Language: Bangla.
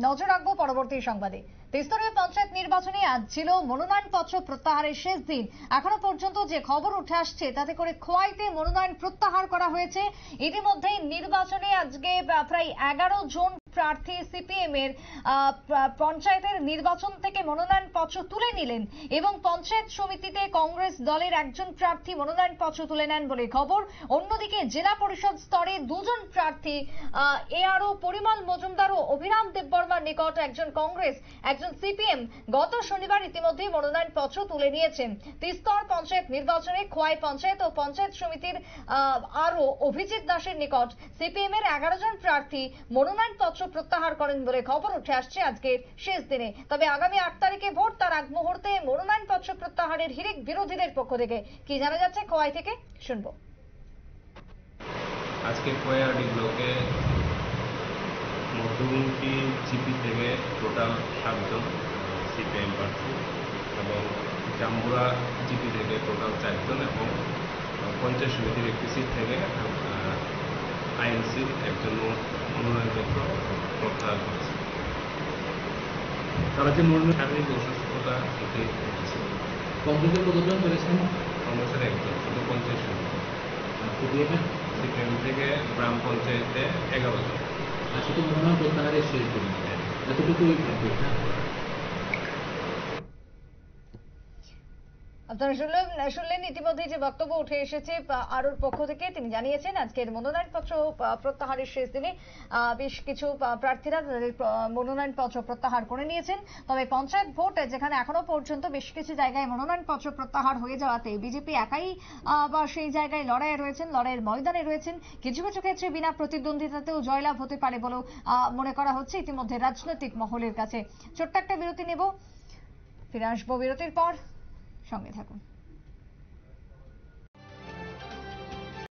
নজর রাখবো পরবর্তী সংবাদে। ত্রিস্তরীয় পঞ্চায়েত নির্বাচনে আজ ছিল মনোনয়নপত্র প্রত্যাহারের শেষ দিন। এখনো পর্যন্ত যে খবর উঠে আসছে তাতে করে খোয়াইতে মনোনয়ন প্রত্যাহার করা হয়েছে। ইতিমধ্যেই নির্বাচনে আজকে প্রায় 11 জন প্রার্থী সিপিএম এর পঞ্চায়েতের নির্বাচন থেকে মনোনয়নপত্র তুলে নিলেন এবং পঞ্চায়েত সমিতিতে কংগ্রেস দলের একজন প্রার্থী মনোনয়নপত্র তুলে নেন বলে খবর। অন্যদিকে জেলা পরিষদ স্তরে দুজন প্রার্থী এআরও পরিমল মজুমদার ও অভিরাম দেববর্মার নিকট, একজন কংগ্রেস একজন সিপিএম, গত শনিবার ইতিমধ্যেই মনোনয়নপত্র তুলে নিয়েছেন। ত্রিস্তর পঞ্চায়েত নির্বাচনে খোয়াই পঞ্চায়েত ও পঞ্চায়েত সমিতির আরও অভিজিৎ দাসের নিকট সিপিএম এর 11 জন প্রার্থী মনোনয়নপত্র প্রত্যাহার করেন বলে খবর উঠে আসছে আজকের শেষ দিনে। তবে আগামী 8 তারিখে ভোট, তার আগ মুহূর্তে মনোনয়নপত্র প্রত্যাহারের হিড়িক বিরোধীদের পক্ষ থেকে। কি জানা যাচ্ছে খোয়াই থেকে শুনবো। আজকে খোয়াই ব্লকে মধ্যমুখী জিপি থেকে টোটাল 7 জন সিপিএম প্রার্থী এবং জাম্বুরা জিপি থেকে টোটাল 4 জন এবং পঞ্চায়েত সমিতির একটি সিট থেকে আইএনসির একজন মনোনয়নপত্র প্রত্যাহার করেছে। তারা যে মনোনয়ন শারীরিক অসুস্থতা এটি কংগ্রেসের কতজন করেছেন? কংগ্রেসের একজন, শুধু পঞ্চায়েত সমিতি। সিপিএম থেকে গ্রাম পঞ্চায়েতে 11 জন। আর শুধু মনোনয়ন প্রত্যাহারের শেষ দিন, এতটুকুই না? আপনারা শুনলেন ইতিমধ্যে যে বক্তব্য উঠে এসেছে আরোর পক্ষ থেকে। তিনি জানিয়েছেন আজকের মনোনয়নপত্র প্রত্যাহারের শেষ দিনে বেশ কিছু প্রার্থীরা তাদের মনোনয়নপত্র প্রত্যাহার করে নিয়েছেন। তবে পঞ্চায়েত ভোট যেখানে এখনো পর্যন্ত বেশ কিছু জায়গায় মনোনয়নপত্র প্রত্যাহার হয়ে যাওয়াতে বিজেপি একাই বা সেই জায়গায় লড়াইয়ে রয়েছেন, লড়াইয়ের ময়দানে রয়েছেন। কিছু কিছু ক্ষেত্রে বিনা প্রতিদ্বন্দ্বিতাতেও জয়লাভ হতে পারে বলেও মনে করা হচ্ছে ইতিমধ্যে রাজনৈতিক মহলের কাছে। ছোট্ট একটা বিরতি নেব, ফিরে আসবো বিরতির পর, সঙ্গে থাকুন।